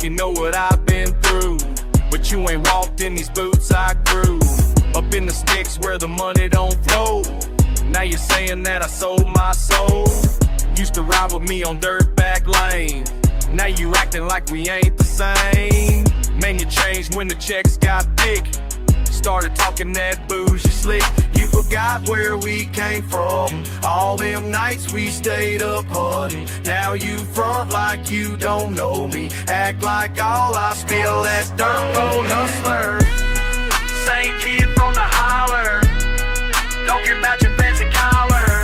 you know what I've been through, but you ain't walked in these boots I grew up in the sticks where the money don't flow. Now you're saying that I sold my soul. Used to ride with me on Dirtback Lane. Now you acting like we ain't the same. Man, you changed when the checks got thick. Started talking that bougie slick. You forgot where we came from, all them nights we stayed up partying. Now you front like you don't know me, act like all I spill that dirt road hustler. Same kid from the holler, don't care about your fancy collar.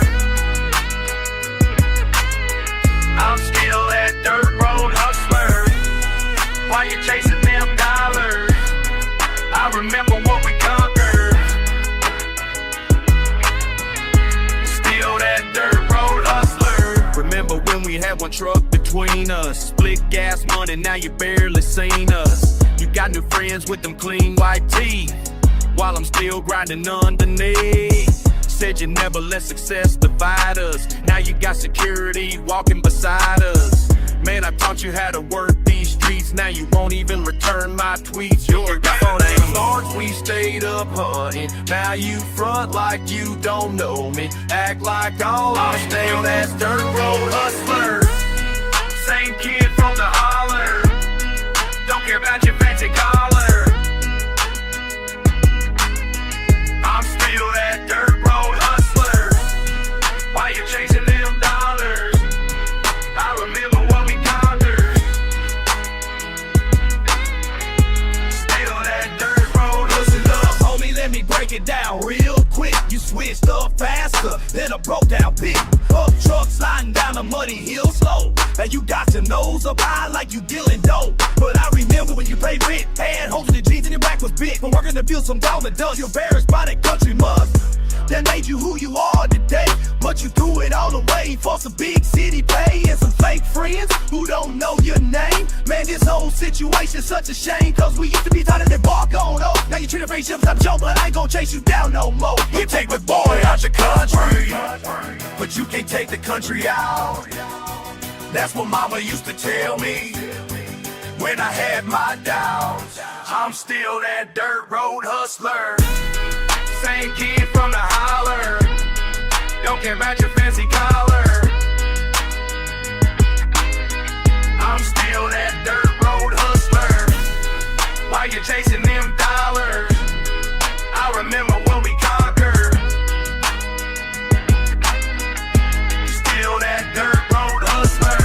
I'm still that dirt road hustler, while you chasing them dollars. I remember what we conquered, still that dirt road hustler. Remember when we had one truck between us, split gas money, now you barely seen us. You got new friends with them clean white teeth, while I'm still grinding underneath. Said you never let success divide us, now you got security walking beside us. Man, I taught you how to work these streets, now you won't even return my tweets. Your phone ain't large, we stayed up hunting. Now you front like you don't know me, act like all I'm still that dirt road hustler. Same kid from the holler, don't care about your fancy collar. I'm still that dirt road hustler, while you chasing them dollars. I remember what we conquered, still that dirt road hustler. Homie, let me break it down real quick. You switched up faster than a broke down pig. Up truck sliding down a muddy hill slow, and you got your nose up high like you dealing dope. But I remember when you paid rent, had holes in your jeans and your back was big. From working to build some dog that does, you're embarrassed by that country must. That made you who you are today, but you threw it all away for some big city pay and some fake friends who don't know your name. Man, this whole situation's such a shame, cause we used to be tighter than bark on up. Now you treat a friendship type joke, but I ain't gon' chase you down no more. You take the boy out your country, but you can't take the country out. That's what mama used to tell me when I had my doubts. I'm still that dirt road hustler, same kid from the holler, don't care about your fancy collar. I'm still that dirt road hustler, while you're chasing them dollars. I remember when we conquered, still that dirt road hustler.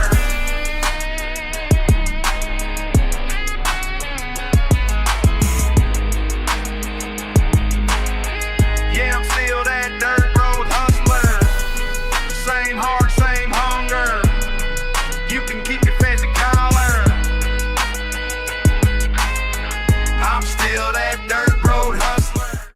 Yeah, I'm still that dirt road hustler, same heart, same hunger. You can keep your fancy collar, I'm still that dirt road hustler.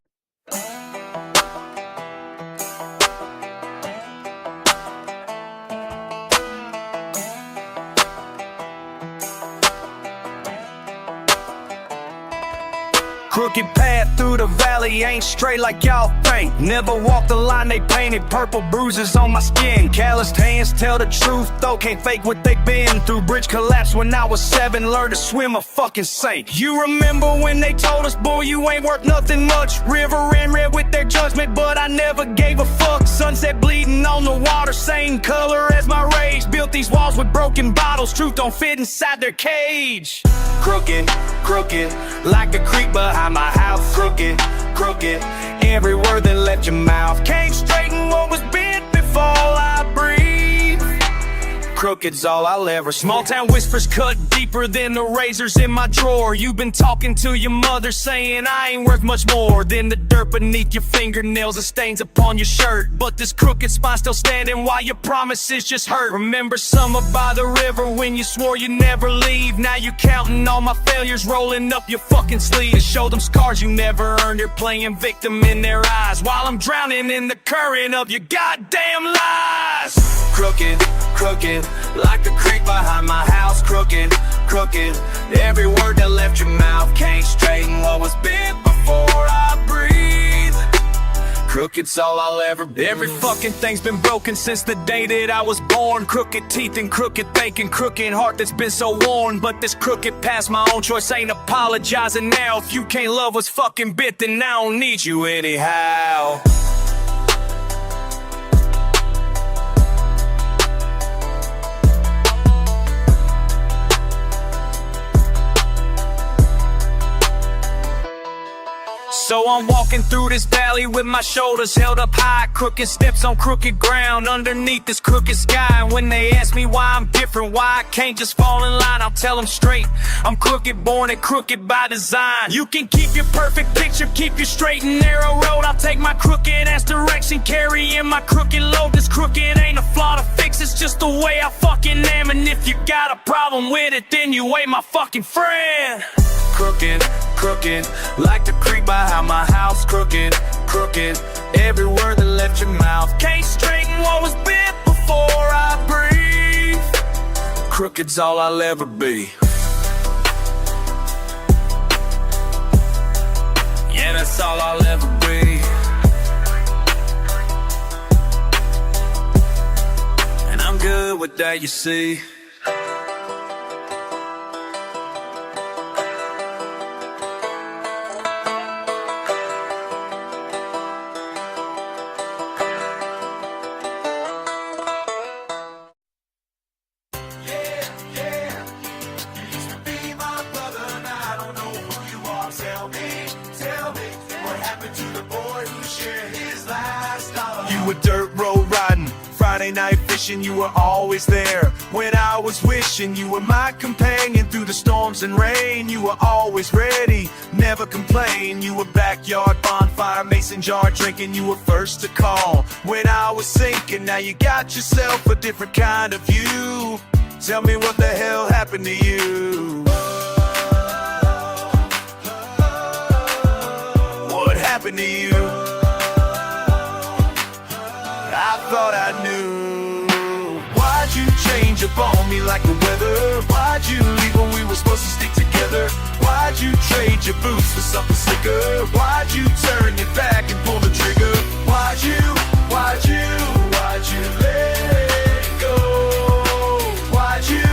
Crooked path through the valley ain't straight like y'all think. Never walked the line they painted, purple bruises on my skin. Calloused hands tell the truth, though can't fake what they been through. Bridge collapsed when I was 7, learned to swim a fucking saint. You remember when they told us, boy, you ain't worth nothing much. River ran red with their judgment, but I never gave a fuck. Sunset bleeding on the water, same color as my rage. Built these walls with broken bottles, truth don't fit inside their cage. Crooked, crooked, like a creek behind my house. Crooked, crooked, every word that left your mouth. Can't straighten what was bent before I breathe. Crooked's all I'll ever. Small town whispers cut deeper than the razors in my drawer. You've been talking to your mother saying I ain't worth much more than the dirt beneath your fingernails and stains upon your shirt. But this crooked spine still standing while your promises just hurt. Remember summer by the river when you swore you'd never leave. Now you counting all my failures, rolling up your fucking sleeve to show them scars you never earned. You're playing victim in their eyes while I'm drowning in the current of your goddamn lies. Crooked, crooked, like a creek behind my house. Crooked, crooked, every word that left your mouth. Can't straighten what was bent before I breathe. Crooked's all I'll ever be. Every fucking thing's been broken since the day that I was born. Crooked teeth and crooked thinking, crooked heart that's been so worn. But this crooked past, my own choice, ain't apologizing now. If you can't love what's fucking bit, then I don't need you anyhow. So I'm walking through this valley with my shoulders held up high. Crooked steps on crooked ground underneath this crooked sky. And when they ask me why I'm different, why I can't just fall in line, I'll tell them straight, I'm crooked born and crooked by design. You can keep your perfect picture, keep your straight and narrow road. I'll take my crooked ass direction, carrying my crooked load. This crooked ain't a flaw to fix, it's just the way I fucking am. And if you got a problem with it, then you ain't my fucking friend. Crooked, crooked, like the creek behind my house. Crooked, crooked, every word that left your mouth. Can't straighten what was bit before I breathe. Crooked's all I'll ever be. Yeah, that's all I'll ever be. And I'm good with that, you see. You were dirt road riding, Friday night fishing, you were always there. When I was wishing, you were my companion through the storms and rain. You were always ready, never complain. You were backyard bonfire, mason jar drinking. You were first to call when I was sinking. Now you got yourself a different kind of view. Tell me what the hell happened to you? What happened to you? I thought I knew. Why'd you change up on me like the weather? Why'd you leave when we were supposed to stick together? Why'd you trade your boots for something slicker? Why'd you turn your back and pull the trigger? Why'd you let it go? Why'd you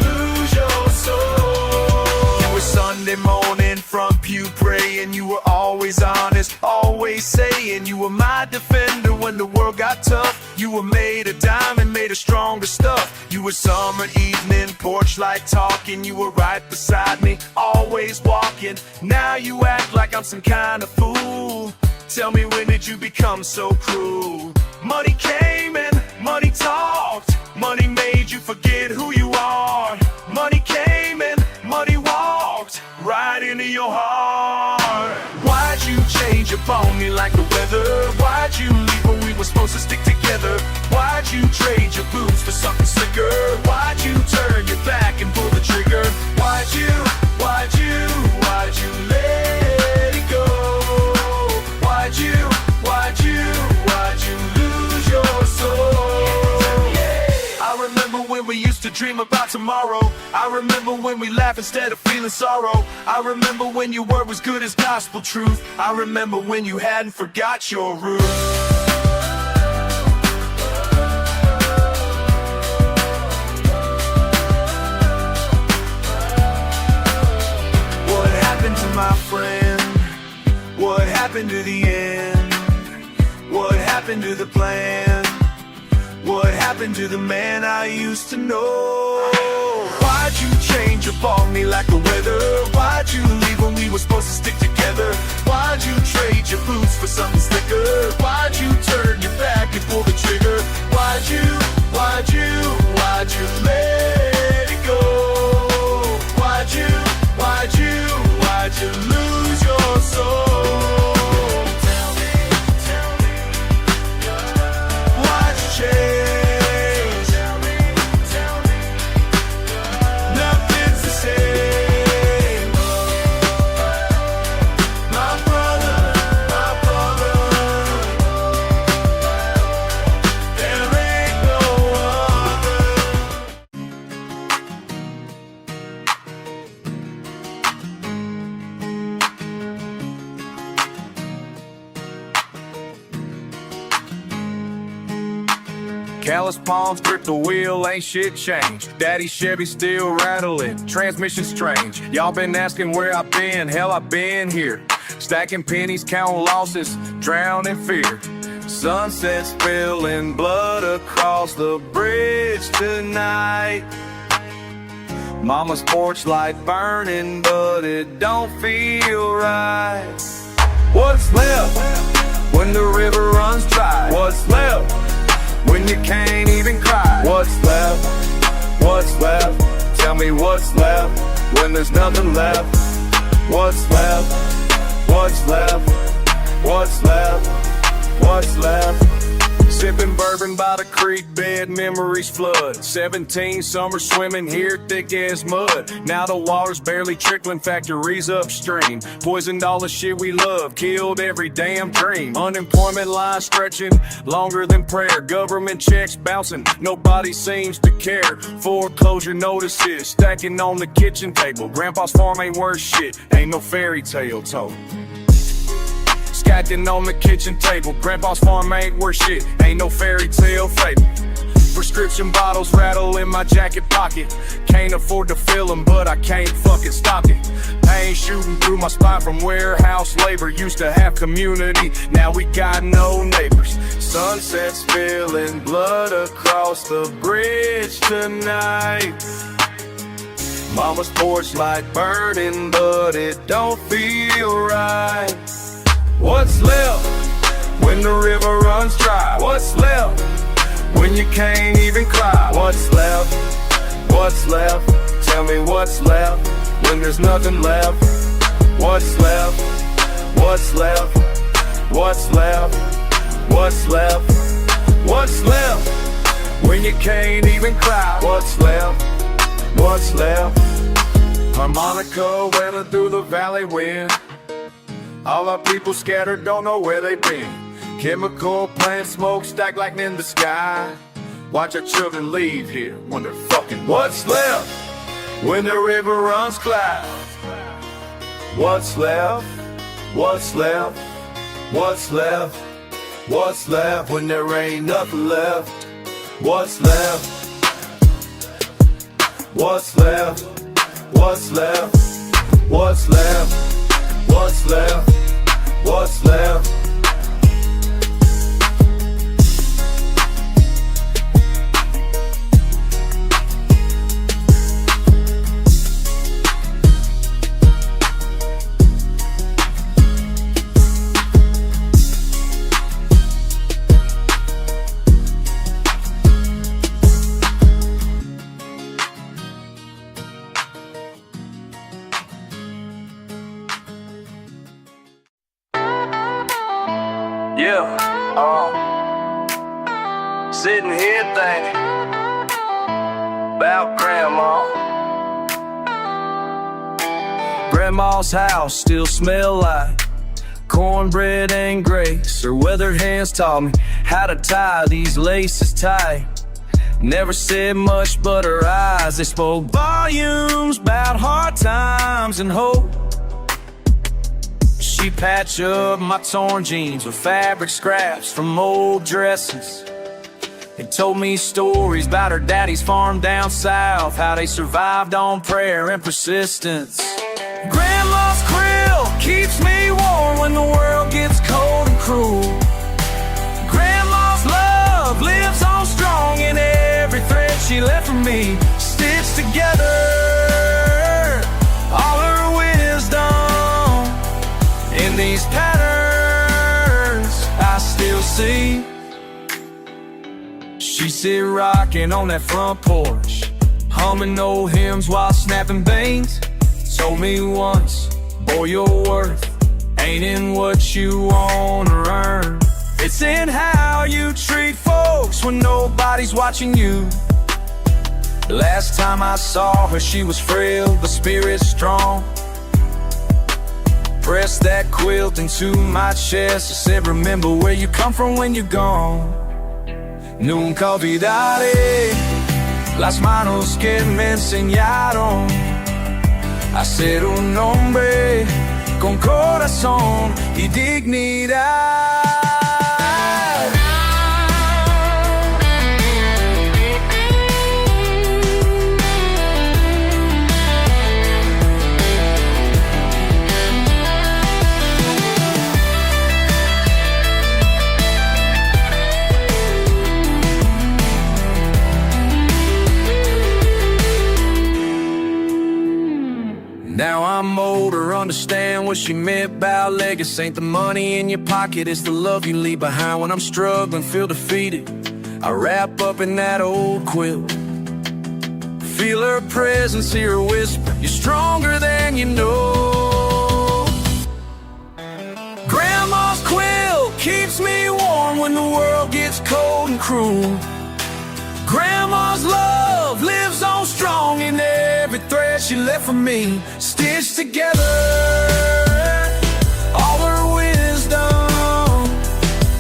lose your soul? You were Sunday morning from pew praying. You were always honest, always saying you were my defender when the world got tough. You were made of diamond, made of stronger stuff. You were summer evening, porch light talking. You were right beside me, always walking. Now you act like I'm some kind of fool. Tell me, when did you become so cruel? Money came and money talked. Money made you forget who you are. Money came and money walked right into your heart. Why'd you change up on me like the weather? Why'd you leave when we were supposed to stick together? Why'd you trade your boots for something slicker? Why'd you turn your back and pull the trigger? Why'd you let it go? Why'd you lose your soul? I remember when we used to dream about tomorrow. I remember when we laughed instead of feeling sorrow. I remember when your word was good as gospel truth. I remember when you hadn't forgot your roots. What happened to my friend? What happened to the end? What happened to the plan? What happened to the man I used to know? Why'd you change up on me like the weather? Why'd you leave when we were supposed to stick together? Why'd you trade your boots for something slicker? Why'd you turn your back and pull the trigger? Why'd you let it go? Why'd you lose your soul? Why'd you change? Nothing's the same. My brother, Callous palms grip the wheel, ain't shit changed. Daddy Chevy still rattling, transmission strange. Y'all been asking where I've been, hell I've been here. Stacking pennies, counting losses, drowned in fear. Sunset spilling blood across the bridge tonight. Mama's porch light burning, but it don't feel right. What's left when the river runs dry? What's left when you can't even cry? What's left? What's left? Tell me what's left when there's nothing left? What's left? What's left? What's left? What's left? Sipping bourbon by the creek bed, memories flood. 17 summers swimming here, thick as mud. Now the water's barely trickling, factories upstream. Poisoned all the shit we love, killed every damn dream. Unemployment line stretching longer than prayer. Government checks bouncing, nobody seems to care. Foreclosure notices stacking on the kitchen table. Grandpa's farm ain't worth shit, ain't no fairy tale told. Stacking on the kitchen table. Grandpa's farm ain't worth shit, ain't no fairy tale fable. Prescription bottles rattle in my jacket pocket. Can't afford to fill them, but I can't fucking stop it. Pain shooting through my spine from warehouse labor. Used to have community, now we got no neighbors. Sunset spilling blood across the bridge tonight. Mama's porch light burning, but it don't feel right. What's left when the river runs dry? What's left when you can't even cry? What's left? What's left? Tell me what's left when there's nothing left? What's left? What's left? What's left? What's left? What's left when you can't even cry? What's left? What's left? Harmonica wailing through the valley wind. All our people scattered, don't know where they've been. Chemical plant smoke stacked like in the sky. Watch our children leave here, wonder fucking what's left when the river runs cloud. What's left? What's left? What's left? What's left when there ain't nothing left? What's left? What's left? What's left? What's left? What's left? What's left? Yeah, sitting here thinking about Grandma. Grandma's house still smell like cornbread and grapes. Her weathered hands taught me how to tie these laces tight. Never said much, but her eyes, they spoke volumes about hard times and hope. She patched up my torn jeans with fabric scraps from old dresses. And told me stories about her daddy's farm down south, how they survived on prayer and persistence. Grandma's grill keeps me warm when the world gets cold and cruel. Grandma's love lives on strong in every thread she left for me, stitched together. All her wisdom in these patterns I still see. She sit rocking on that front porch, humming old hymns while snapping bangs. Told me once, boy, your worth ain't in what you want or earn. It's in how you treat folks when nobody's watching you. The last time I saw her, she was frail, but spirit strong. Pressed that quilt into my chest. I said, remember where you come from when you're gone. Nunca olvidaré las manos que me enseñaron a ser un hombre con corazón y dignidad. understand what she meant about legacy. Ain't the money in your pocket, it's the love you leave behind. When I'm struggling, feel defeated, I wrap up in that old quilt. Feel her presence, hear her whisper, you're stronger than you know. Grandma's quilt keeps me warm when the world gets cold and cruel. Grandma's love lives on strong in every thread she left for me, stitched together. All her wisdom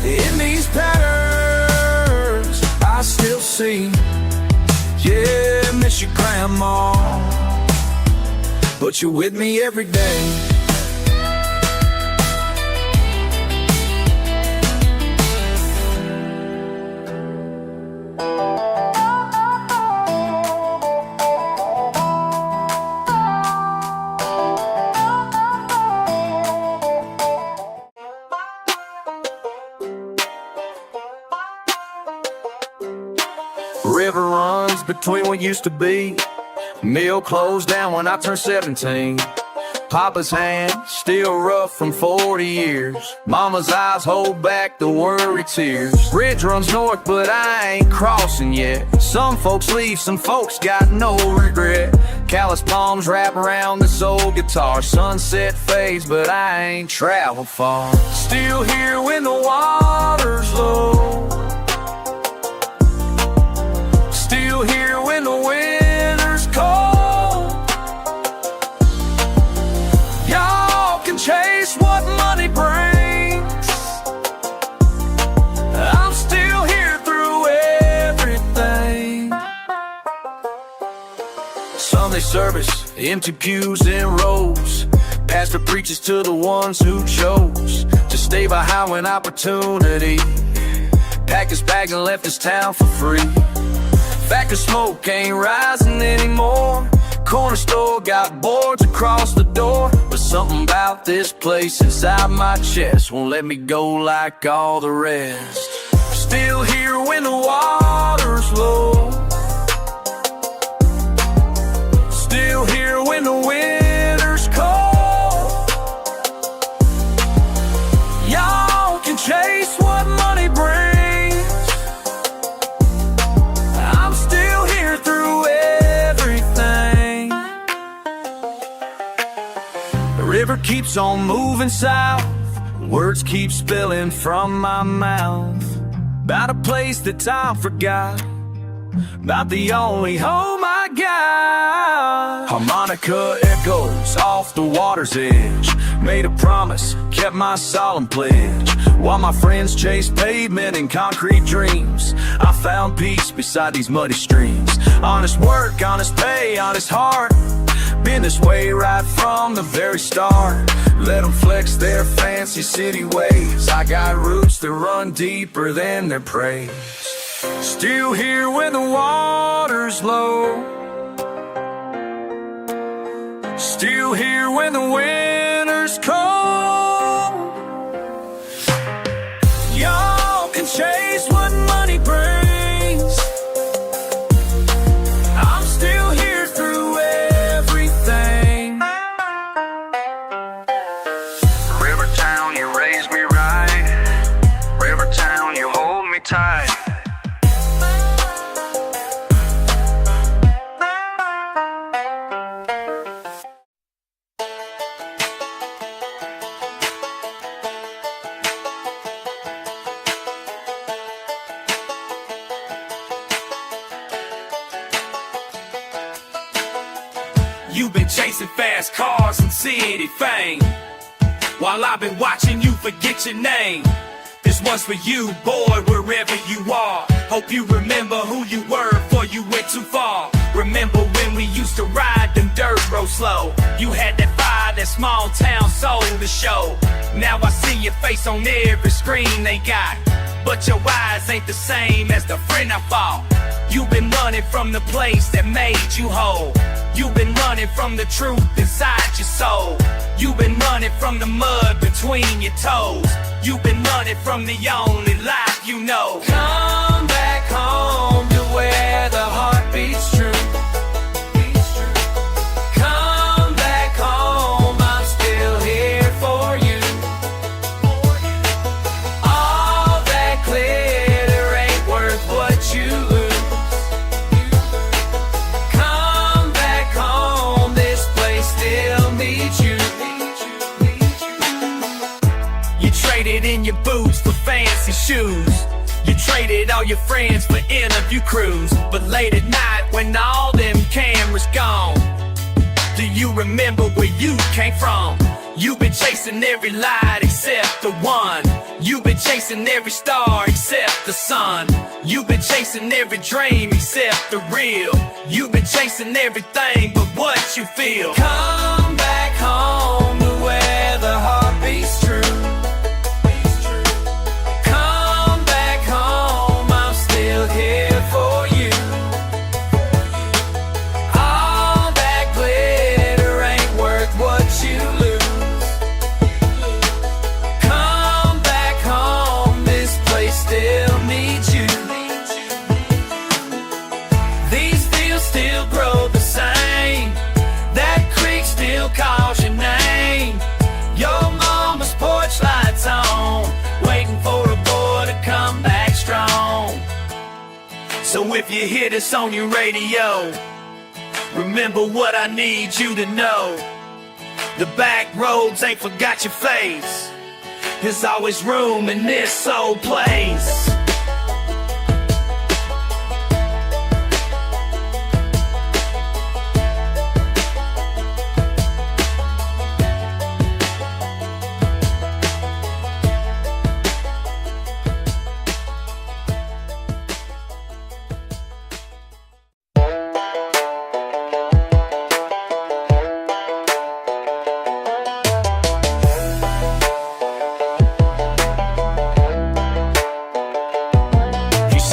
in these patterns I still see. Yeah, miss you, Grandma, but you're with me every day. River runs between what used to be. Mill closed down when I turned 17. Papa's hand still rough from 40 years. Mama's eyes hold back the worry tears. Ridge runs north, but I ain't crossing yet. Some folks leave, some folks got no regret. Callous palms wrap around this old guitar. Sunset fades, but I ain't traveled far. Still here when the water's low. Still here when the winter's cold. Y'all can chase what money brings. I'm still here through everything. Sunday service, empty pews in rows. Pastor preaches to the ones who chose to stay behind when opportunity packed his bag and left his town for free. Fact of smoke ain't rising anymore. Corner store got boards across the door. But something about this place inside my chest won't let me go like all the rest. Still here when the water's low. Still here when the winter's cold. Y'all can chase what money brings. River keeps on moving south. Words keep spilling from my mouth about a place that I forgot, about the only home I got. Harmonica echoes off the water's edge. Made a promise, kept my solemn pledge. While my friends chased pavement and concrete dreams, I found peace beside these muddy streams. Honest work, honest pay, honest heart. Been this way right from the very start. Let them flex their fancy city ways. I got roots that run deeper than their praise. Still here when the water's low. Still here when the winter's cold. Y'all can chase what money brings. I'm still here through everything. Rivertown, you raised me right. Rivertown, you hold me tight. You've been chasing fast cars and city fame, while I've been watching you forget your name. This one's for you, boy, wherever you are. Hope you remember who you were before you went too far. Remember when we used to ride them dirt roads slow. You had that fire, that small town soul to show. Now I see your face on every screen they got, but your eyes ain't the same as the friend I fought. You've been running from the place that made you whole. You've been running from the truth inside your soul. You've been running from the mud between your toes. You've been running from the only life you know. Come back home to where the heart beats true. Come back home, I'm still fancy shoes. You traded all your friends for interview crews. But late at night when all them cameras gone, do you remember where you came from? You've been chasing every light except the one. You've been chasing every star except the sun. You've been chasing every dream except the real. You've been chasing everything but what you feel. Come back home to where the heart beats true. Come back home, I'm still here for you. All that glitter ain't worth what you lose. Come back home, this place still needs you. These fields still grow the same. That creek still calls your name. Your mama's porch lights on, waiting for a boy to come back strong. So if you hear this on your radio, remember what I need you to know. The back roads ain't forgot your face. There's always room in this old place.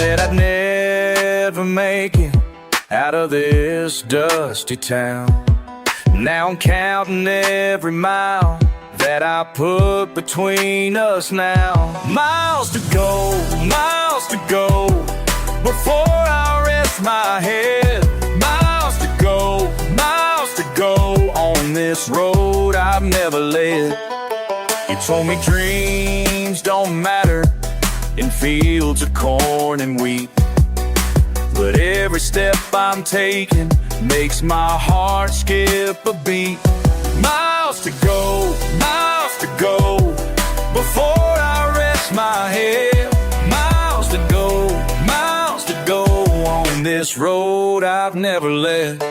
Said I'd never make it out of this dusty town. Now I'm counting every mile that I put between us now. Miles to go before I rest my head. Miles to go on this road I've never led. You told me dreams don't matter in fields of corn and wheat, but every step I'm taking makes my heart skip a beat. Miles to go before I rest my head. Miles to go on this road I've never led.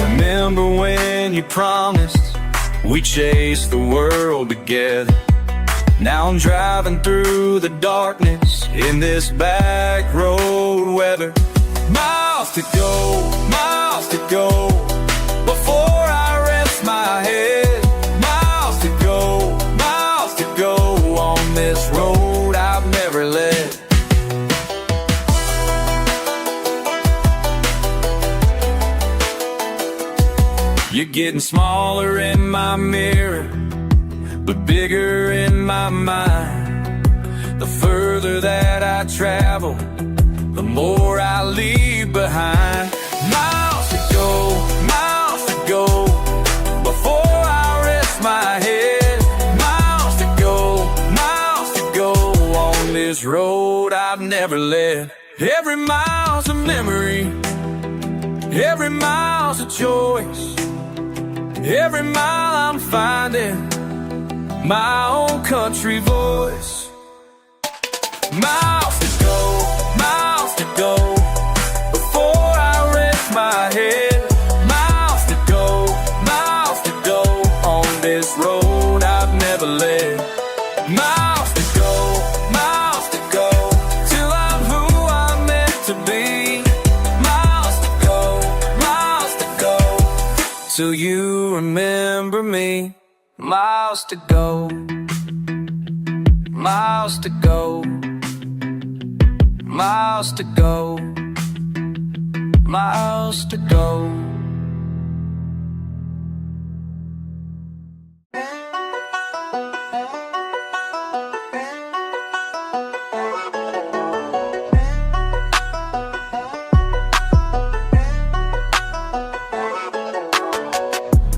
Remember when you promised we'd chase the world together? Now I'm driving through the darkness in this back road weather. Miles to go before I rest my head. Miles to go on this road I've never led. You're getting smaller in my mirror, but bigger in my mind. The further that I travel, the more I leave behind. Miles to go before I rest my head. Miles to go on this road I've never led. Every mile's a memory, every mile's a choice. Every mile I'm finding my own country voice. Miles to go before I rest my head. Miles to go on this road I've never led. Miles to go till I'm who I'm meant to be. Miles to go till you remember me. Miles to go, miles to go, miles to go, miles to go.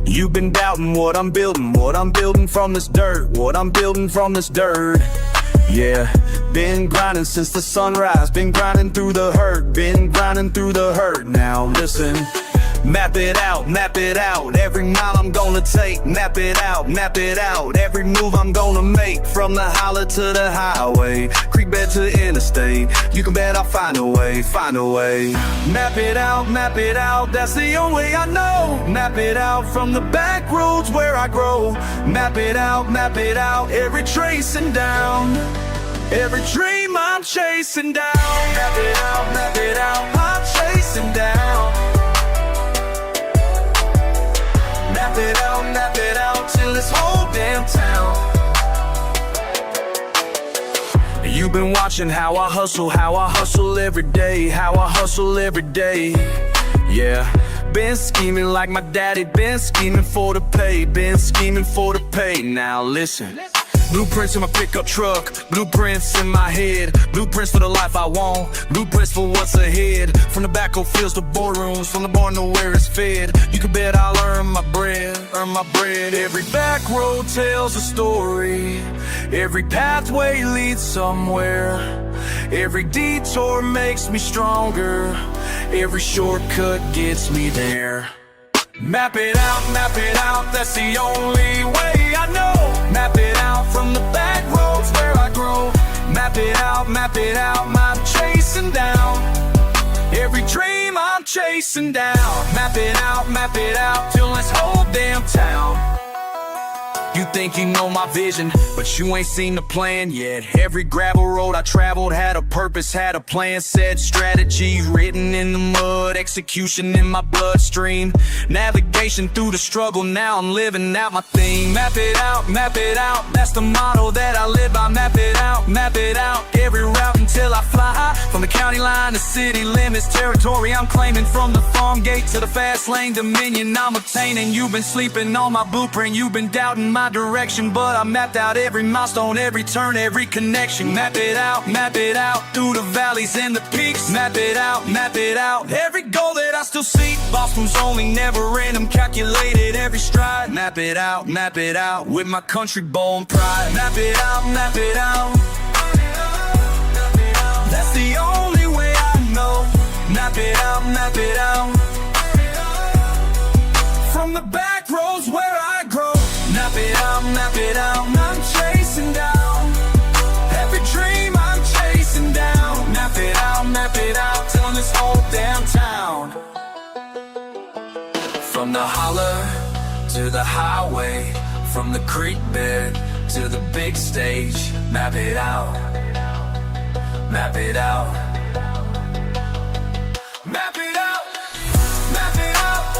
You've been doubting what I'm building from this dirt, what I'm building from this dirt. Yeah, been grinding since the sunrise, been grinding through the hurt, been grinding through the hurt. Now listen, Map it out, every mile I'm gonna take. Map it out, every move I'm gonna make. From the holler to the highway, creek bed to interstate. You can bet I'll find a way, find a way. Map it out, that's the only way I know. Map it out from the back roads where I grow. Map it out, every tracing down. Every dream I'm chasing down. Map it out, I'm chasing down. Map it out till this whole damn town. You've been watching how I hustle every day, how I hustle every day. Yeah, been scheming like my daddy, been scheming for the pay, been scheming for the pay. Now listen. Blueprints in my pickup truck, blueprints in my head, blueprints for the life I want, blueprints for what's ahead. From the backhoe fields to boardrooms, from the barn to where it's fed. You can bet I'll earn my bread. Every back road tells a story, every pathway leads somewhere. Every detour makes me stronger, every shortcut gets me there. Map it out, that's the only way I know. Map it out from the back roads where I grow. Map it out, I'm chasing down. Every dream I'm chasing down. Map it out, till this whole damn town. You think you know my vision, but you ain't seen the plan yet. Every gravel road I traveled had a purpose, had a plan. Set strategy written in the mud, execution in my bloodstream. Navigation through the struggle, now I'm living out my theme. Map it out, that's the motto that I live by. Map it out, every route until I fly. From the county line to city limits, territory I'm claiming. From the farm gate to the fast lane, dominion I'm obtaining. You've been sleeping on my blueprint, you've been doubting my direction, but I mapped out every milestone, every turn, every connection. Map it out, through the valleys and the peaks. Map it out, every goal that I still seek. Boss moves only, never random, calculated every stride. Map it out, with my country bow and pride. Map it out, that's the only way I know. Map it out, from the back roads where I grow. Map it out, I'm chasing down. Every dream I'm chasing down. Map it out, till this whole damn town. From the holler to the highway, from the creek bed to the big stage. Map it out, map it out. Map it out, map it out,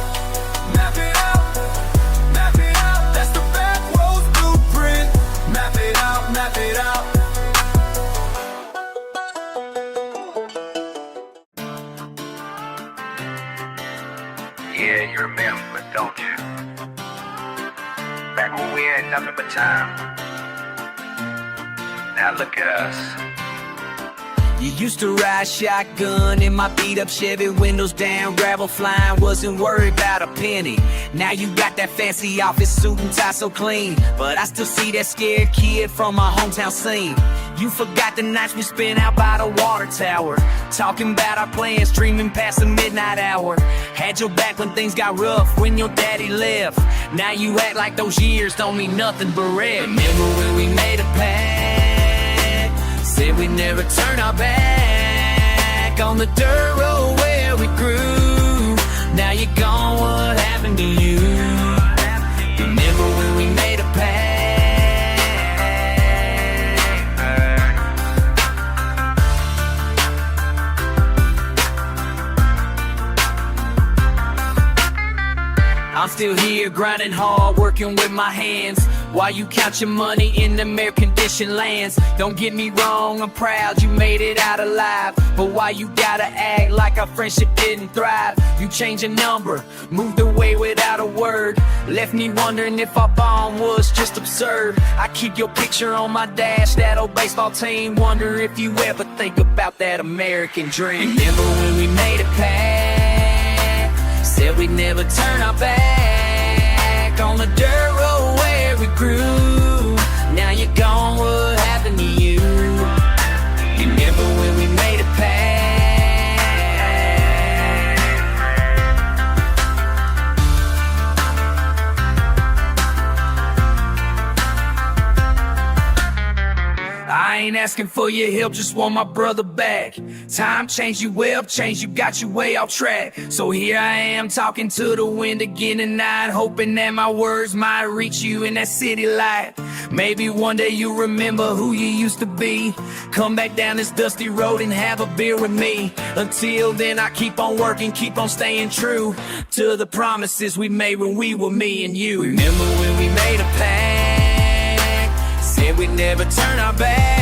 map it out. That's the back roads blueprint. Map it out. Yeah, you remember, don't you? Back when we had nothing but time. Now look at us. You used to ride shotgun in my beat up Chevy, windows down, gravel flying, wasn't worried about a penny. Now you got that fancy office suit and tie so clean, but I still see that scared kid from my hometown scene. You forgot the nights we spent out by the water tower, talking about our plans, dreaming past the midnight hour. Had your back when things got rough, when your daddy left. Now you act like those years don't mean nothing but red. Remember when we made a pact, said we'd never turn our back on the dirt road where we grew. Now you're gone, what happened to you? Remember when we made a pact? I'm still here grinding hard, working with my hands, while you count your money in American-conditioned lands. Don't get me wrong, I'm proud you made it out alive, but why you gotta act like our friendship didn't thrive? You changed a number, moved away without a word, left me wondering if our bond was just absurd. I keep your picture on my dash, that old baseball team, wonder if you ever think about that American dream. Remember when we made a pact, said we'd never turn our back on the dirt road where we grew. Now you're gone, what happened to you? Remember when we made a pact? I ain't asking for your help, just want my brother back. Time changed you well, changed you, got you way off track. So here I am talking to the wind again tonight, hoping that my words might reach you in that city light. Maybe one day you'll remember who you used to be. Come back down this dusty road and have a beer with me. Until then I keep on working, keep on staying true to the promises we made when we were me and you. Remember when we made a pact, said we'd never turn our back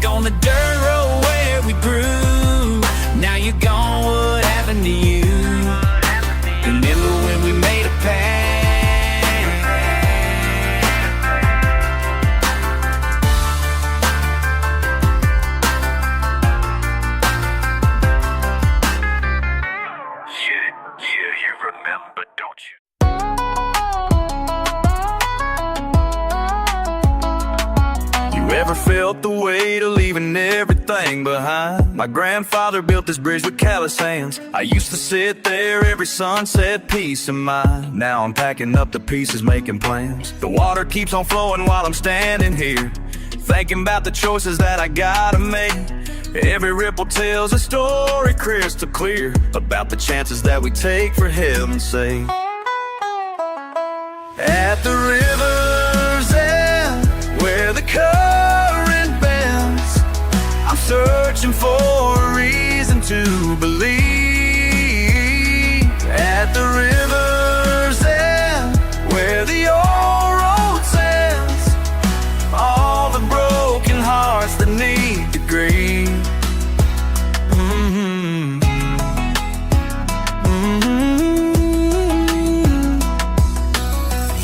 on the dirt road where we grew. Now you're gone, what happened to you? Remember when we made a pact? You remember, don't you? You ever felt the weight of leaving everything behind? My grandfather built this bridge with callous hands. I used to sit there every sunset, peace of mind. Now I'm packing up the pieces, making plans. The water keeps on flowing while I'm standing here, thinking about the choices that I gotta make. Every ripple tells a story crystal clear about the chances that we take for heaven's sake. At the river's end, where the current bends, I'm searching for a reason to believe. At the river's end, where the old road ends, all the broken hearts that need to grieve.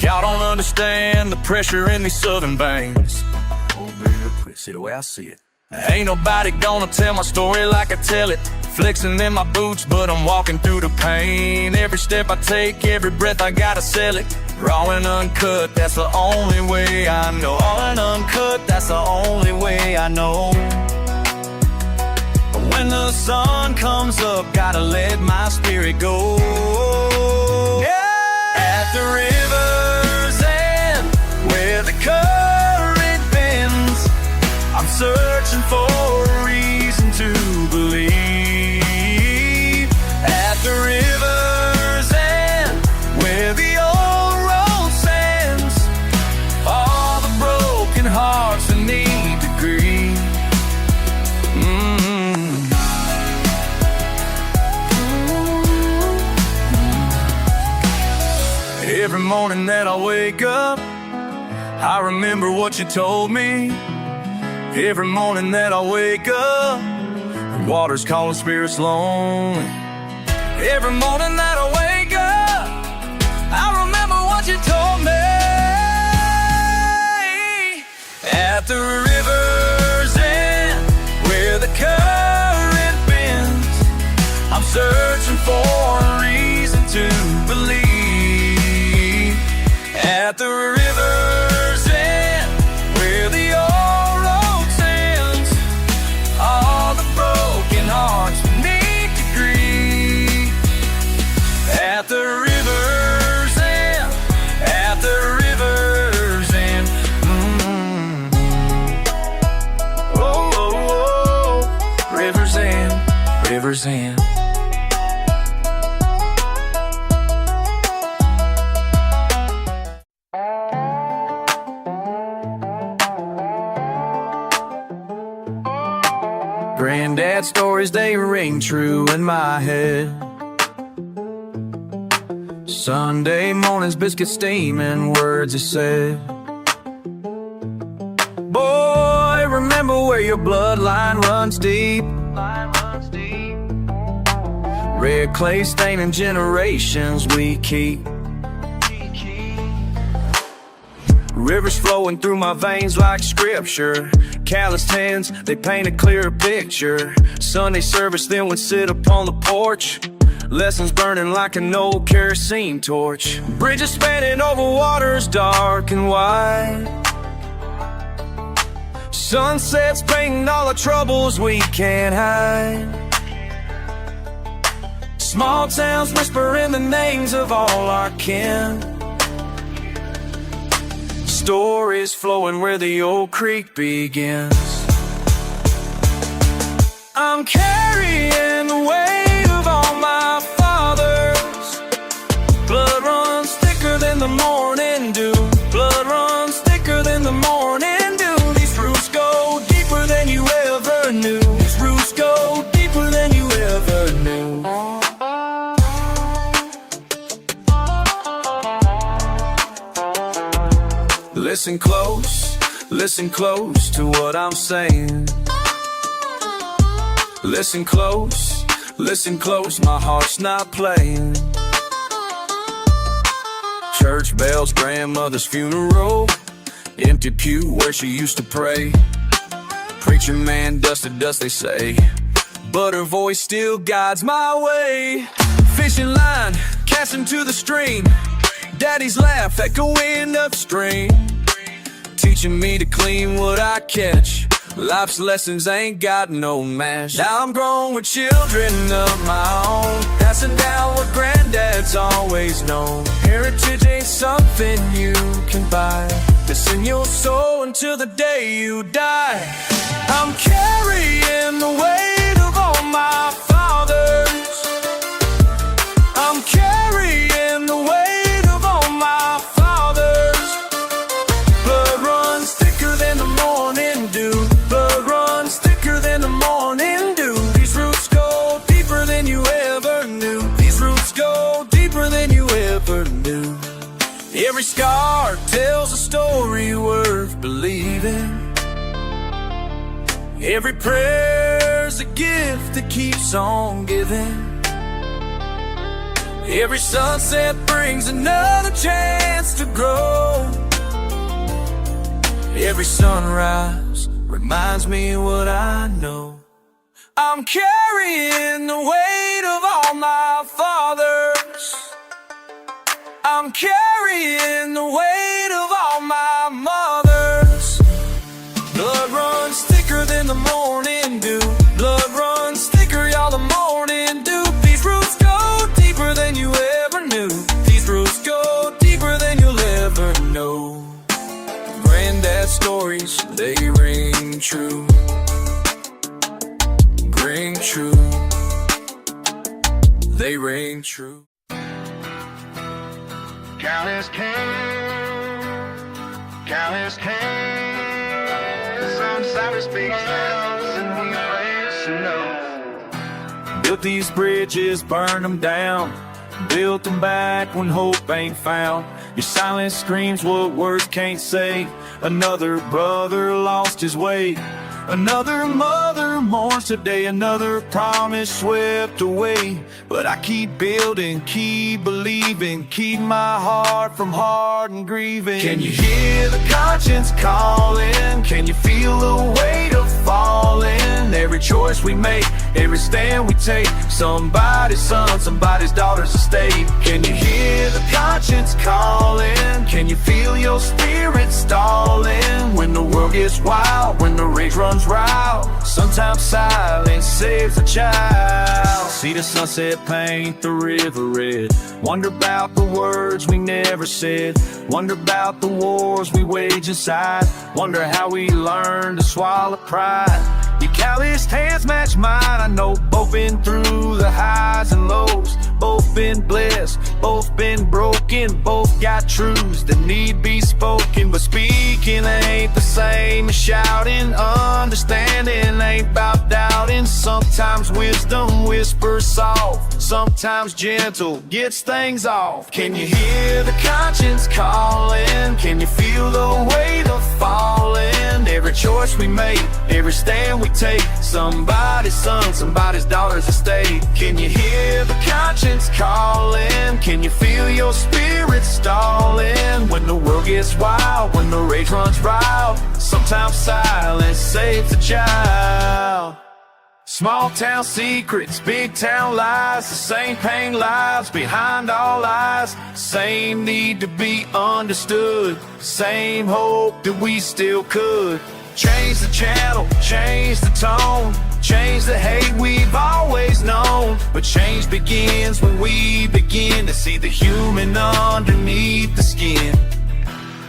Y'all don't understand the pressure in these southern veins. Oh, baby, see the way I see it. Ain't nobody gonna tell my story like I tell it. Flexing in my boots, but I'm walking through the pain. Every step I take, every breath I gotta sell it. Raw and uncut, that's the only way I know. Raw and uncut, that's the only way I know. When the sun comes up, gotta let my spirit go. Yeah. At the river's end, where the current bends, I'm searching for a reason to believe. At the river's end, where the old road stands, all the broken hearts that need to grieve. Every morning that I wake up, I remember what you told me. Every morning that I wake up, the water's calling, spirits lonely. Every morning that I wake up, I remember what you told me. At the river's end, where the current bends, I'm searching for a reason to believe. At the river's end, where the old road ends, all the broken hearts need to grieve. At the river's end, at the river's end. Oh, oh, oh, river's end, river's end. Granddad stories, they ring true in my head. Sunday mornings, biscuits steaming, words are said. Boy, remember where your bloodline runs deep. Red clay staining generations we keep. Rivers flowing through my veins like scripture. Calloused hands, they paint a clearer picture. Sunday service, then would sit upon the porch. Lessons burning like an old kerosene torch. Bridges spanning over waters dark and wide. Sunsets painting all the troubles we can't hide. Small towns whispering the names of all our kin. stories flowing where the old creek begins. I'm carrying the weight of all my fathers. Blood runs thicker than the morning dew. Blood runs thicker than the morning dew. These roots go deeper than you ever knew. These roots go deeper than you ever knew. Listen close to what I'm saying. Listen close, my heart's not playing. Church bells, grandmother's funeral, empty pew where she used to pray. Preacher man, dust to dust they say, but her voice still guides my way. Fishing line, casting to the stream, daddy's laugh echoing upstream, teaching me to clean what I catch. Life's lessons ain't got no match. Now I'm grown with children of my own, passing down what granddad's always known. Heritage ain't something you can buy. It's in your soul until the day you die. I'm carrying the weight of all my fathers. I'm carrying the weight of all my fathers. Blood runs thicker than the morning dew. Blood runs thicker than the morning dew. These roots go deeper than you ever knew. These roots go deeper than you ever knew. Every scar tells a story worth believing. Every prayer's a gift that keeps on giving. Every sunset brings another chance to grow. Every sunrise reminds me what I know. I'm carrying the weight of all my fathers. I'm carrying the weight of all my mothers. Blood runs thicker than the morning dew. Blood runs thicker, y'all, the morning dew. These roots go deeper than you ever knew. These roots go deeper than you'll ever know. Granddad's stories, they ring true. Ring true. They ring true. Countless cares, countless cares. Some sorry speaks else, and we praise to know. Built these bridges, burned them down. Built them back when hope ain't found. Your silence screams what words can't say. Another brother lost his way. Another mother mourns today. Another promise swept away. But I keep building, keep believing, keep my heart from hard and grieving. Can you hear the conscience calling? Can you feel the weight of falling? Every choice we make, every stand we take, somebody's son, somebody's daughter's estate. Can you hear the conscience calling? Can you feel your spirit stalling? When the world gets wild, when the rage runs wild, sometimes silence saves a child. See the sunset paint the river red. Wonder about the words we never said. Wonder about the wars we wage inside. Wonder how we learn to swallow pride. Your calloused hands match mine, I know. Both been through the highs and lows. Both been blessed, both been broken. Both got truths that need be spoken. But speaking ain't the same as shouting. Understanding ain't about doubting. Sometimes wisdom whispers soft, sometimes gentle gets things off. Can you hear the conscience calling? Can you feel the weight of falling? Every choice we make, every stand we take, somebody's son, somebody's daughter's estate. Can you hear the conscience calling? Can you feel your spirit stalling? When the world gets wild, when the rage runs wild, sometimes silence saves a child. Small town secrets, big town lies. The same pain lies behind all eyes. Same need to be understood. Same hope that we still could. Change the channel, change the tone, change the hate we've always known. But change begins when we begin to see the human underneath the skin.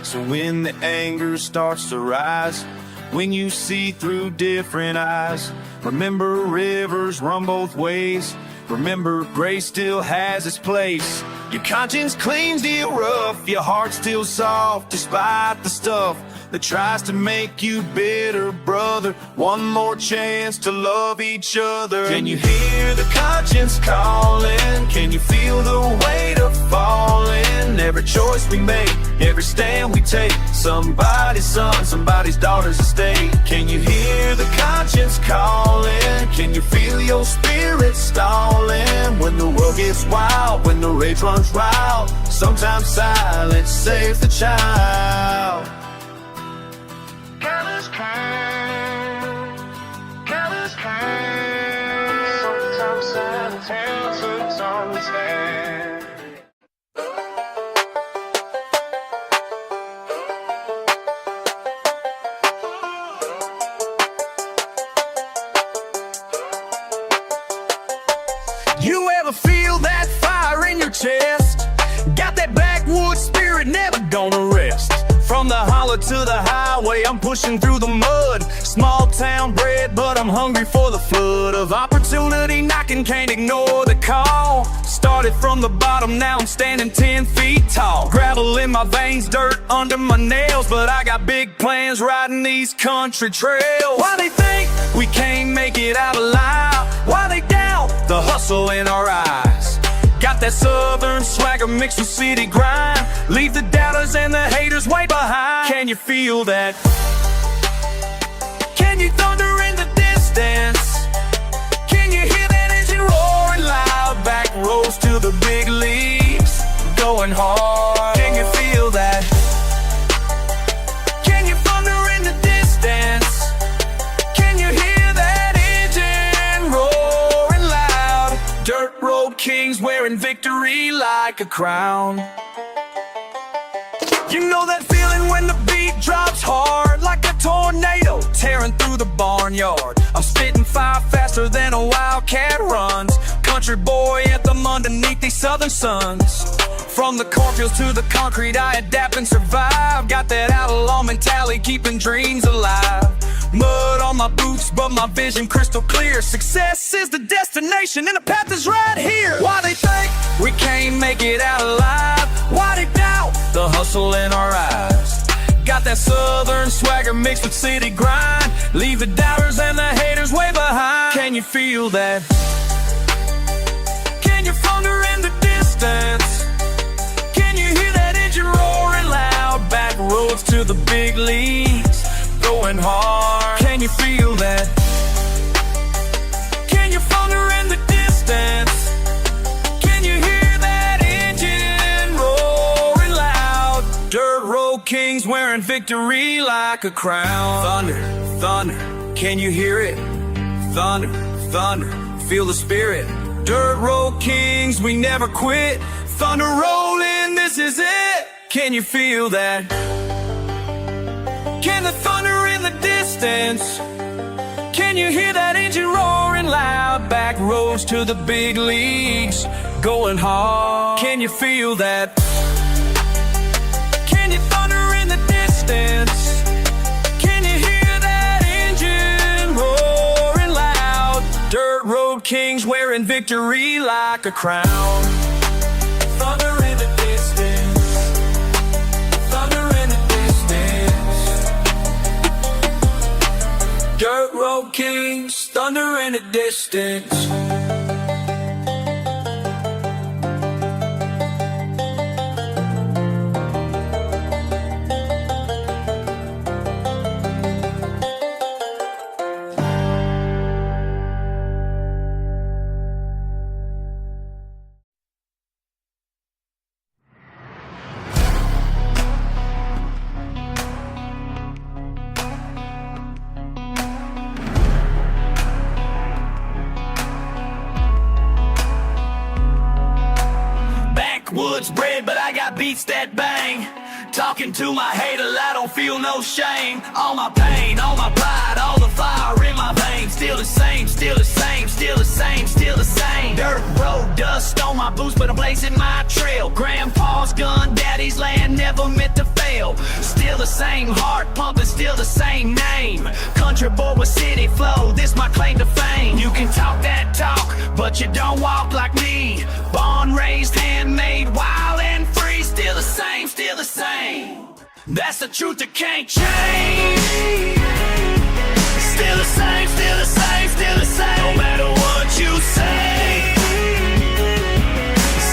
cracks and when the anger starts to rise, when you see through different eyes. Remember, rivers run both ways. Remember, grace still has its place. Your conscience cleans still rough, your heart still soft despite the stuff that tries to make you bitter, brother. One more chance to love each other. Can you hear the conscience calling? Can you feel the weight of falling? Every choice we make, every stand we take, somebody's son, somebody's daughter's estate. Can you hear the conscience calling? Can you feel your spirit stalling? When the world gets wild, when the rage runs wild, sometimes silence saves the child. Careless pain, careless pain. Sometimes silence answers on the stand. You ever feel that fire in your chest? Got that backwoods spirit, never gonna rest. From the holler to the highway, I'm pushing through the mud. Small town bred, but I'm hungry for the flood of opportunity knocking, can't ignore the call. Started from the bottom, now I'm standing 10 feet tall. Gravel in my veins, dirt under my nails, but I got big plans riding these country trails. Why they think we can't make it out alive? Why they doubt the hustle in our eyes? Got that southern swagger mixed with city grind. Leave the doubters and the haters way behind. Can you feel that? Can you thunder in the distance? Can you hear that engine roaring loud? Back roads to the big leagues, going hard. Can you feel that? Can you thunder in the distance? Can you hear that engine roaring loud? Dirt road kings wearing victory like a crown. You know that feeling when the beat drops hard, like a tornado tearing through the barnyard. I'm spitting fire faster than a wildcat runs. Country boy anthem underneath these southern suns. From the cornfields to the concrete, I adapt and survive. Got that outlaw mentality, keeping dreams alive. Mud on my boots, but my vision crystal clear. Success is the destination and the path is right here. Why they think we can't make it out alive? Why they doubt the hustle in our eyes? Got that southern swagger mixed with city grind. Leave the doubters and the haters way behind. Can you feel that? Can you thunder in the distance? Can you hear that engine roaring loud? Back roads to the big leagues, going hard. Can you feel that? Can you thunder in the distance? Can you hear that engine roaring loud? Dirt road kings wearing victory like a crown. Thunder, thunder, can you hear it? Thunder, thunder, feel the spirit. Dirt road kings, we never quit. Thunder rolling, this is it. Can you feel that? Can the thunder in the distance? Can you hear that engine roaring loud? Back roads to the big leagues, going hard. Can you feel that? Can you thunder in the distance? Can you hear that engine roaring loud? Dirt road kings wearing victory like a crown. Thunder in the distance. Thunder in the distance. Dirt road kings, thunder in the distance. Woods bred, but I got beats that bang. Talking to my hater, I don't feel no shame. All my pain, all my pride, all the fire in my veins. Still the same, still the same, still the same, still the same. Dirt road dust on my boots, but I'm blazing my trail. Grandpa's gun, daddy's land, never meant to fail. still the same heart pumping, still the same name. Country boy with city flow, this my claim to fame. You can talk that talk, but you don't walk like me. Born, raised, handmade, wild and free. Still the same, still the same. That's the truth that can't change. Still the same, still the same, still the same. No matter what you say.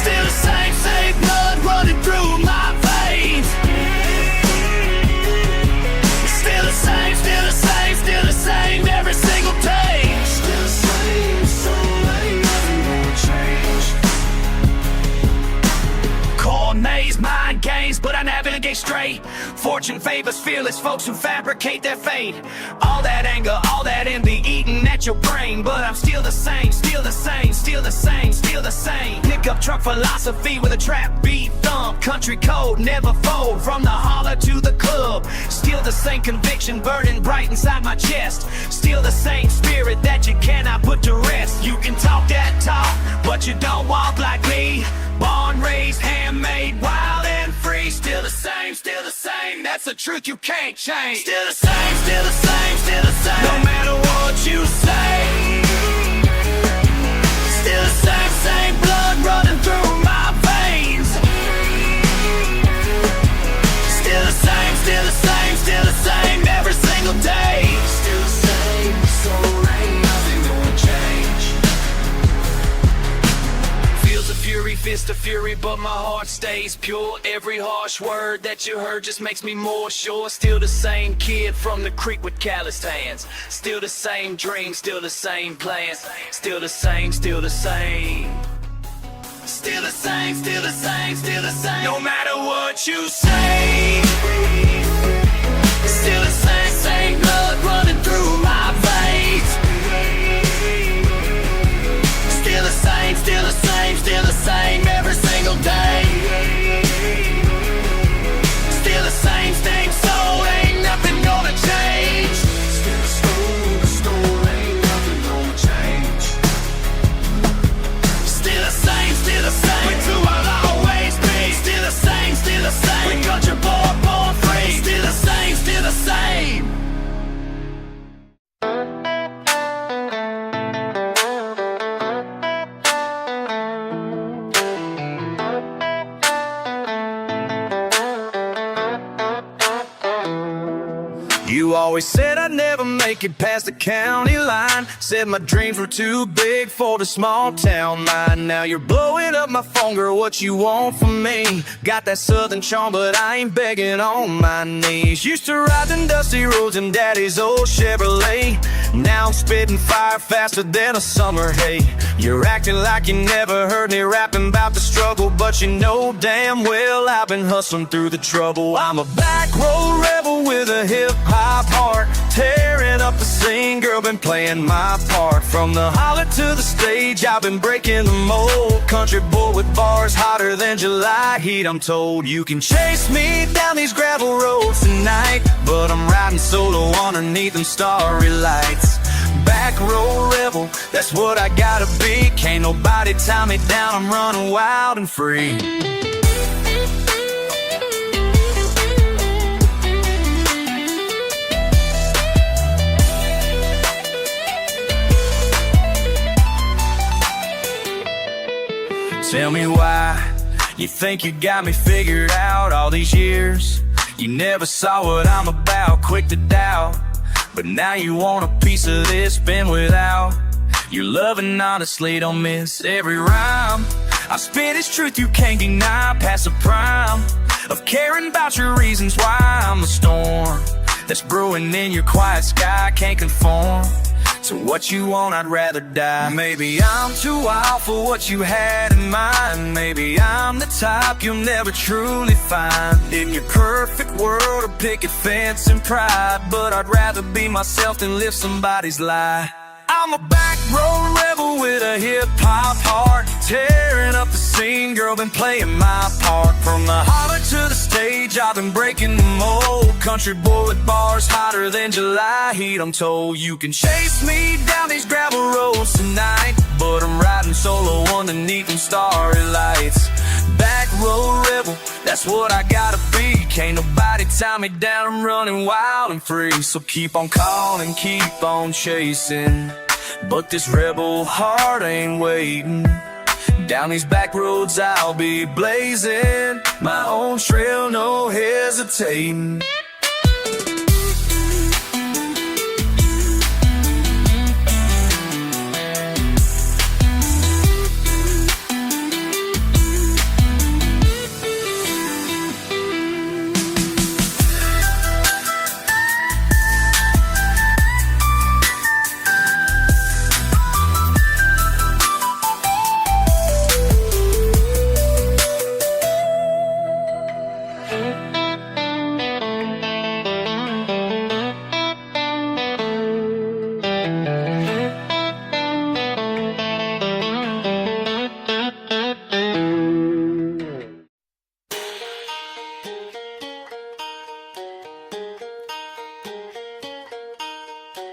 Still the same, same blood running through my veins. Still the same, still the same, still the same every single day. Still the same, so ain't nothing gonna change. Corn maze, mind games, but I navigate straight. Fortune favors fearless folks who fabricate their fate. All that anger, all that envy eating at your brain. But I'm still the same, still the same, still the same, still the same. Pickup truck philosophy with a trap beat thump. Country code, never fold, from the holler to the club. Still the same conviction burning bright inside my chest. Still the same spirit that you cannot put to rest. You can talk that talk, but you don't walk like me. Born, raised, handmade, wild and free. Still the same, still the same. That's the truth you can't change. Still the same, still the same, still the same. No matter what you say. Still the same, same blood running through my veins. Still the same, still the same, still the same every single day. Still the same, so ain't nothing gonna change. Feels of fury, fist of fury, but my heart stays pure. Every harsh word that you heard just makes me more sure. Still the same kid from the creek with calloused hands. Still the same dream, still the same plans. Still the same, still the same. Still the same, still the same, still the same. No matter what you say. Still the same, same blood running through my veins. Still the same, still the same, still the same every single day. Still the same, so ain't nothing gonna change. Still the store, ain't nothing gonna change. Still the same, with who I'll always be. Still the same, we country boy born free. Still the same, still the same. You always said I'd never make it past the county line. Said my dreams were too big for the small town line. Now you're blowing up my phone, girl, what you want from me? Got that southern charm, but I ain't begging on my knees. Used to ride them dusty roads in daddy's old Chevrolet. Now I'm spitting fire faster than a summer hay. You're acting like you never heard me rapping about the struggle, but you know damn well I've been hustling through the trouble. I'm a back road rebel with a hip-hop heart, tearing up the scene, girl, been playing my part. From the holler to the stage, I've been breaking the mold. Country boy with bars hotter than July heat, I'm told. You can chase me down these gravel roads tonight, but I'm riding solo underneath them starry lights. Back road rebel, that's what I gotta be. Can't nobody tie me down, I'm running wild and free. Tell me why you think you got me figured out all these years. You never saw what I'm about, quick to doubt. But now you want a piece of this, been without. Your loving honestly don't miss every rhyme. I spit is truth you can't deny, past the prime of caring about your reasons why. I'm the storm that's brewing in your quiet sky. Can't conform to what you want, I'd rather die. Maybe I'm too wild for what you had in mind. Maybe I'm the type you'll never truly find in your perfect world, or picket fence and pride. But I'd rather be myself than live somebody's lie. I'm a back road rebel with a hip-hop heart, tearing up the scene, girl, been playing my part. From the holler to the stage, I've been breaking the mold. Country boy with bars hotter than July heat, I'm told. You can chase me down these gravel roads tonight, but I'm riding solo underneath them starry lights. Back road rebel, that's what I gotta be. Can't nobody tie me down, I'm running wild and free. So keep on calling, keep on chasing, but this rebel heart ain't waiting. Down these back roads I'll be blazing my own trail, no hesitating.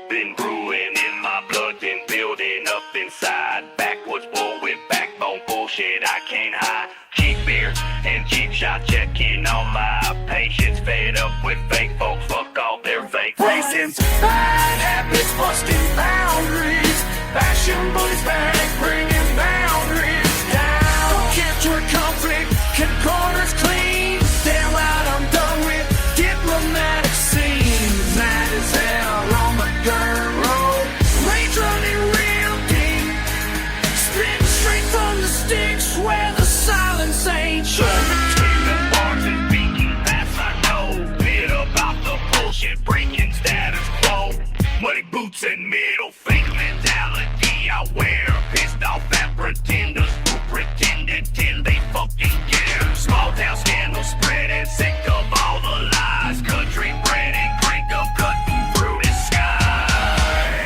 Been brewing in my blood, been building up inside. Backwoods bull with backbone bullshit I can't hide. Cheap beer and cheap shot, checking on my patience. Fed up with fake folks, fuck all their fake raisins. Bad habits, busting boundaries. Fashion bullies back, bringing boundaries down. Don't care toward conflict, cut corners clean. Damn right I'm done with diplomatic scenes. Mad as hell on my dirt road, rage running real deep. Spitting straight from the sticks where the silence ain't sure. Screaming bars and beating fast, I know. Bit about the bullshit, breaking status quo. Muddy boots and middle finger mentality. I wear pissed off at pretenders who pretended till they fucking care. Small town scandals spreading, sick of all the lies. Country bred and crank up cutting through the sky.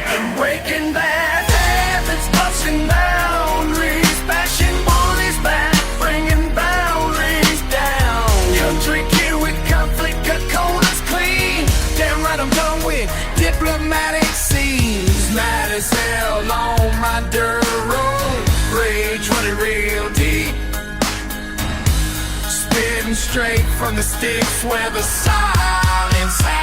And breaking bad habits, busting boundaries. Fashion bullies back, bringing boundaries down. Country kid with conflict, cut corners clean. Damn right I'm done with diplomatic scenes. Mad as hell on my dirt road, rage running real deep. Spitting straight from the sticks where the silence ain't.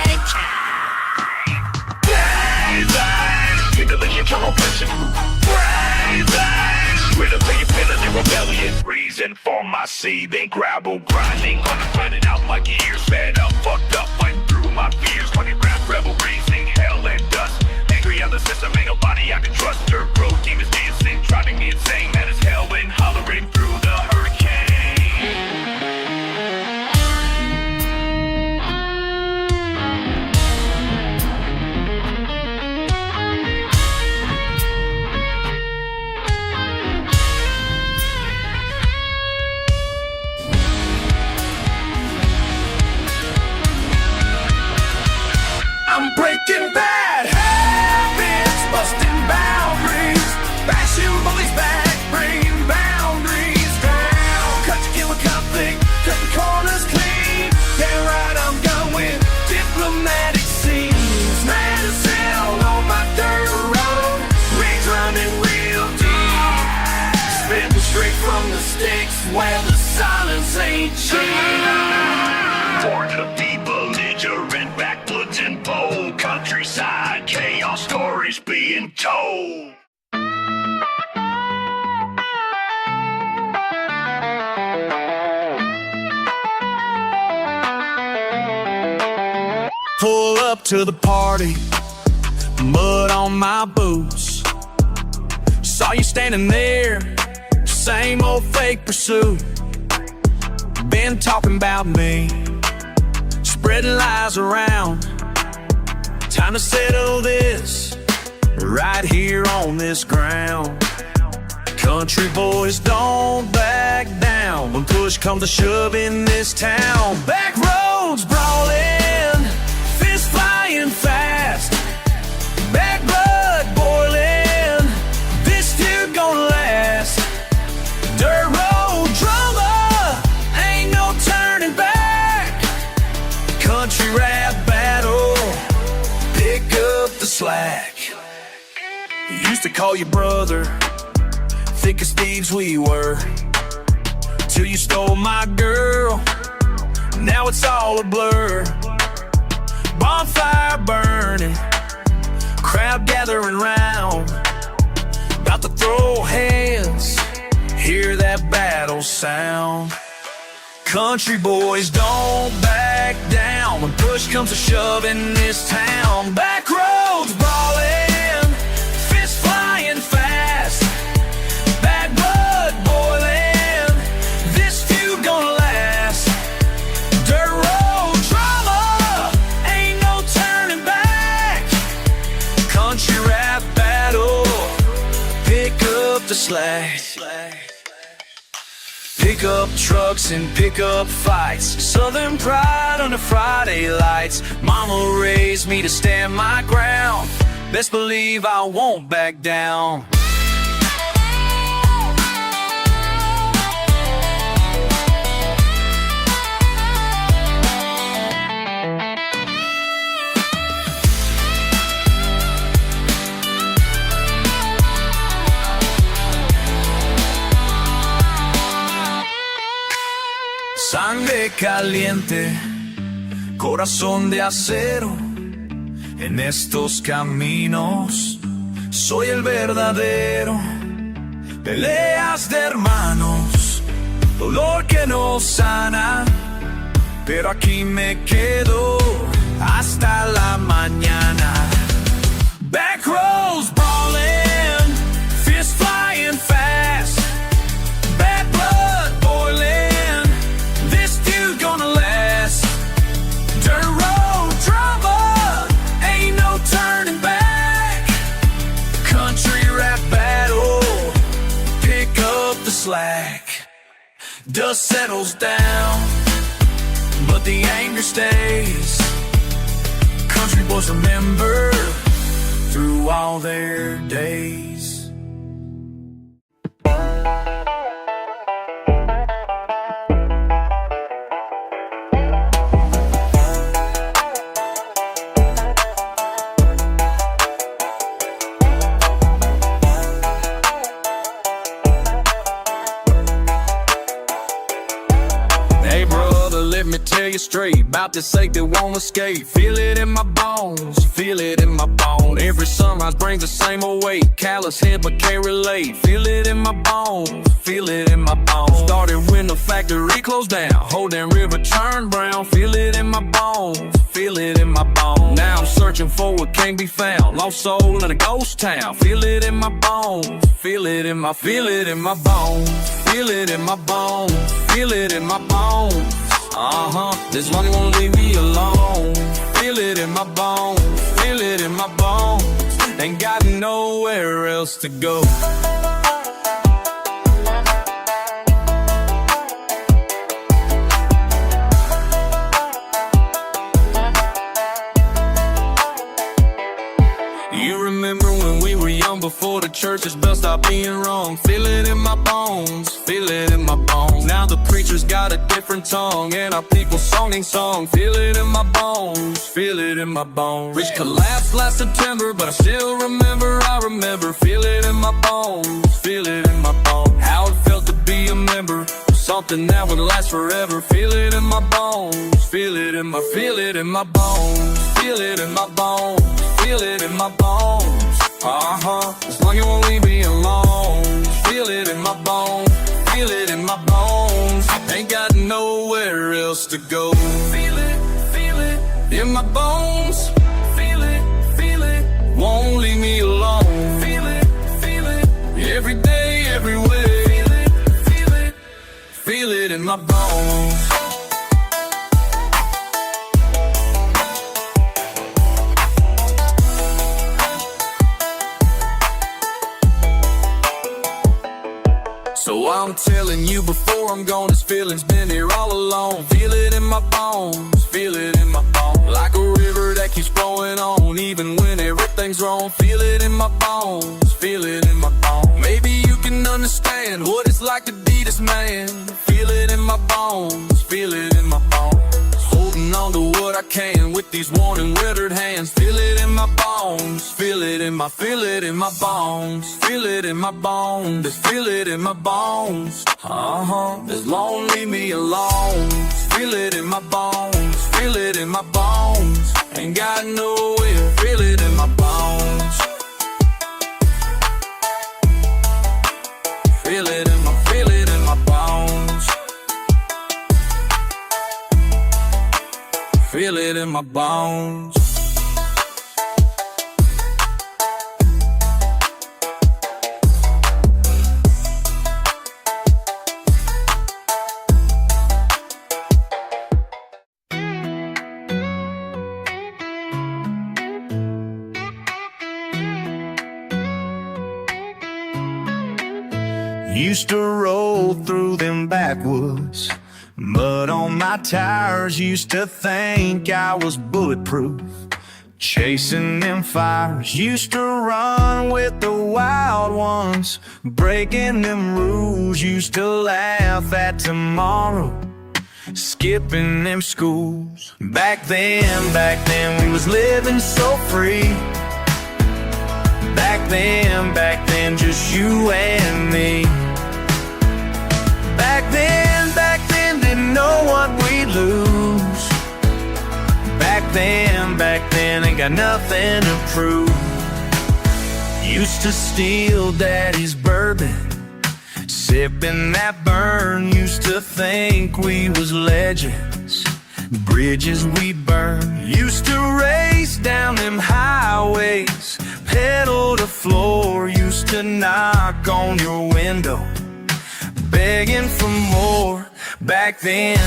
With a big penalty rebellion, reason for my seething, grapple grinding, underfunded out my gears, fed up, fucked up, fighting through my fears, fucking rap rebel, raising hell and dust. Angry on the system, ain't nobody I can trust. Her road demons dancing, driving me insane, mad as hell and hollering through the hurricane. I'm breaking bad habits, busting boundaries. Fashion bullies back, bringing boundaries down. Cut to kill a conflict, cutting corners clean. Damn right I'm done with diplomatic scenes. Mad as hell on my dirt road, rage running real deep. Spitting straight from the sticks where the silence ain't cheap. Born to be belligerent, backwoods and bold. Countryside, chaos stories being told. Pull up to the party, mud on my boots. Saw you standing there, same old fake pursuit. Been talking about me, spreading lies around. Time to settle this right here on this ground. Country boys don't back down when push comes to shove in this town. Back roads brawling, fists flying fast, back blood boiling, this still gonna last. Dirt road drama, ain't no turning back. Country rap battle, pick up the slack. Used to call you brother, thick as thieves we were. till you stole my girl. Now it's all a blur. Bonfire burning, crowd gathering round, about to throw hands, hear that battle sound. Country boys don't back down when push comes to shove in this town. Back roads brawling, fists flying fast, bad blood boiling, this feud gonna last. Dirt road drama, ain't no turning back. Country rap battle, pick up the slack. Pick up trucks and pick up fights, Southern pride under Friday lights. Mama raised me to stand my ground, best believe I won't back down. Sangre caliente, corazón de acero, en estos caminos soy el verdadero. Peleas de hermanos, dolor que no sana, pero aquí me quedo hasta la mañana. Back rows brawling, fists flying fast, bad blood boiling, gonna last. Dirt road drama, ain't no turning back. Country rap battle, pick up the slack. Dust settles down, but the anger stays. Country boys remember through all their days. Let me tell you straight about this ache that won't escape. Feel it in my bones, feel it in my bones. Every sunrise brings the same old weight. Callous head but can't relate. Feel it in my bones, feel it in my bones. Started when the factory closed down, Holden River turned brown. Feel it in my bones, feel it in my bones. Now I'm searching for what can't be found. Lost soul in a ghost town. Feel it in my bones, feel it in my bones. Feel it in my bones, feel it in my bones. This money won't leave me alone. Feel it in my bones, feel it in my bones. Ain't got nowhere else to go. You remember when we were young before the church's bell stopped being wrong. Feel it in my bones, feel it in my bones. Now the preacher's got a different tongue and our people song ain't song. Feel it in my bones, feel it in my bones. Rich collapsed last September, but I still remember, feel it in my bones, feel it in my bones. How it felt to be a member of something that would last forever. Feel it in my bones, feel it in my bones, feel it in my bones, feel it in my bones. As long as you won't leave me alone. Feel it in my bones, feel it in my bones. Ain't got nowhere else to go. Feel it in my bones. Feel it, won't leave me alone. Feel it, every day, everywhere. Feel it in my bones. So I'm telling you before I'm gone, this feeling's been here all along. Feel it in my bones, feel it in my bones. Like a river that keeps flowing on, even when everything's wrong. Feel it in my bones, feel it in my bones. Maybe you can understand what it's like to be this man. Feel it in my bones, feel it in my bones. Holding on to what I can with these worn and withered hands. Feel it in my bones. bones. Feel it in my bones. Feel it in my bones. Feel it in my bones. Just won't leave me alone. Feel it in my bones. Feel it in my bones. Ain't got nowhere. Feel it in my bones. Feel it in my bones. Feel it in my bones. Used to roll through them backwoods, mud on my tires, used to think I was bulletproof. Chasing them fires, used to run with the wild ones, breaking them rules, used to laugh at tomorrow, skipping them schools. Back then we was living so free. Back then, just you and me. Back then, didn't know what we'd lose. Back then, ain't got nothing to prove. Used to steal daddy's bourbon, sipping that burn. Used to think we was legends, bridges we burned. Used to race down them highways, pedal to floor. Used to knock on your window, begging for more. Back then,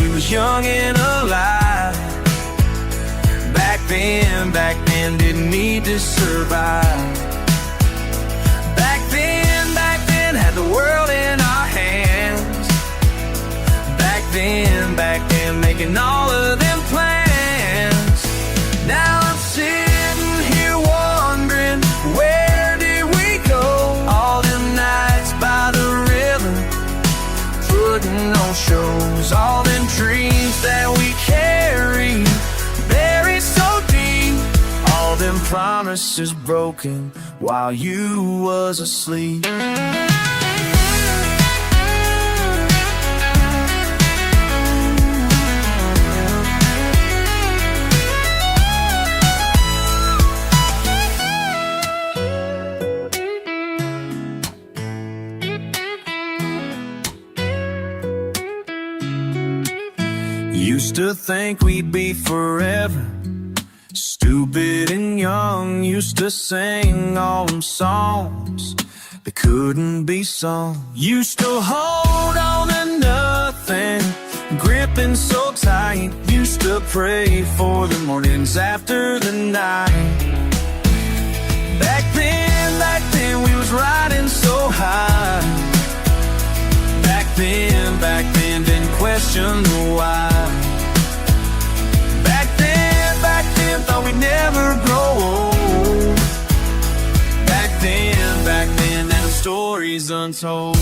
we was young and alive. Back then, didn't need to survive. Back then, had the world in our hands. Back then, making all of them plans. Now I'm sitting here wondering, where did we go? All them nights by the river, putting on shows. All them dreams that we carried, buried so deep. All them promises broken while you was asleep. Used to think we'd be forever, stupid and young. Used to sing all them songs that couldn't be sung. Used to hold on to nothing, gripping so tight. Used to pray for the mornings after the night. Back then, we was riding so high. Back then, didn't question the why. Back then, thought we'd never grow old. Back then, and the stories untold.